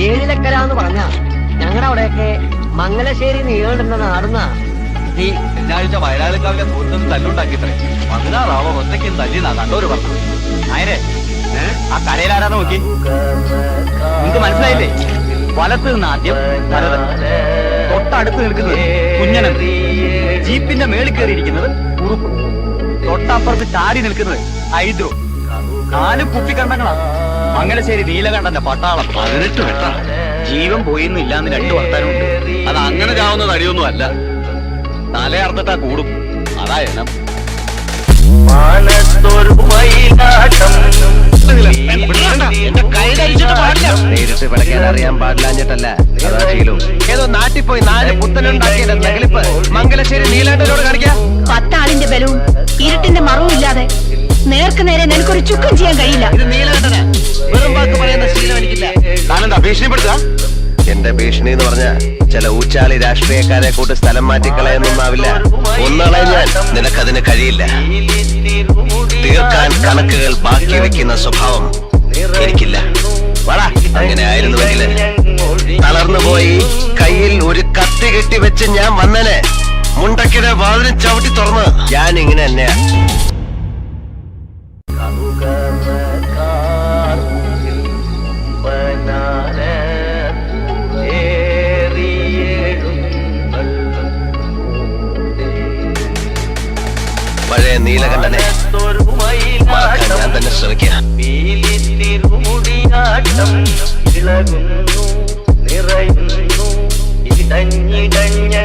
ഏഴിലക്കര എന്ന് പറഞ്ഞ ഞങ്ങളുടെ അവിടെയൊക്കെ മംഗലശ്ശേരി നീളുന്ന നാടുന്ന ഈ ഞാഴ്ച വയലാളിക്കാവിലെ തോറ്റൊന്നും തല്ലുണ്ടാക്കിത്രേ 16 ആളോ ഒറ്റയ്ക്ക് തല്ലിന്നാ കണ്ടോര് പറഞ്ഞു. നായരെ ആ കരയിലാരാ നോക്കി നിങ്ങക്ക് മനസ്സിലായില്ലേ? വലത്ത് നിന്ന് ആദ്യം ഭരതൻ, തൊട്ടടുത്ത് നിൽക്കുന്നത് കുഞ്ഞനൻ, ജീപ്പിന്റെ മേളിൽ കയറിയിരിക്കുന്നത് കുറുപ്പ്, തൊട്ടപ്പുറത്ത് ചാരി നിൽക്കുന്നത് ഹൈദ്രോ. 4 കുപ്പിക്കണ്ടങ്ങളാ മംഗലശ്ശേരി നീലകണ്ഠന്റെ പട്ടാളം. 18 വെട്ട ജീവൻ പോയിന്നും ഇല്ലാന്ന് 2 വർത്താനമുണ്ട്. അത് അങ്ങനെ ചാവുന്ന തടിയൊന്നും അല്ല, തലയർത്തിട്ടാ കൂടും. അതാ എനം. നേരിട്ട് പിടയ്ക്കാൻ അറിയാൻ പാടില്ലാഞ്ഞിട്ടല്ല, ഏതോ നാട്ടിൽ പോയി 4 പുത്തനുണ്ടാക്കിയ നഗലിപ്പ് മംഗലശ്ശേരി നീലാണ്ടനോട് കാണിക്കാം. 10 ആളിന്റെ ബലവും ഇരുട്ടിന്റെ മറവും ഇല്ലാതെ നേർക്ക് നേരെ നിനക്കൊരു ചുക്കം ചെയ്യാൻ കഴിയില്ല. ഇത് നീലകണ്ഠന വെറും വാക്ക് പറയുന്ന ശീലം എനിക്കില്ല. താനെന്താ ഭീഷണിപ്പെടുത്തുക? എന്റെ ഭീഷണി എന്ന് പറഞ്ഞ ചില ഊച്ചാളി രാഷ്ട്രീയക്കാരെ കൂട്ട് സ്ഥലം മാറ്റിക്കളയൊന്നുമാവില്ല. ഒന്നളഞ്ഞാൽ നിനക്കതിന് കഴിയില്ല. തീർക്കാൻ കണക്കുകൾ ബാക്കി വെക്കുന്ന സ്വഭാവം എനിക്കില്ല. വളാ, അങ്ങനെ ആയിരുന്നുവെങ്കില് തളർന്നു പോയി കയ്യിൽ ഒരു കത്തി കെട്ടി വെച്ച് ഞാൻ വന്നനെ. മുണ്ടക്കിടെ വാതിലും ചവിട്ടി തുറന്ന് ഞാൻ ഇങ്ങനെ തന്നെയാ. പഴയ നീലകണ്ഠനെ മറക്കാൻ ഞാൻ തന്നെ ശ്രമിക്കാം. നിറയുന്നു ഇടഞ്ഞിടഞ്ഞ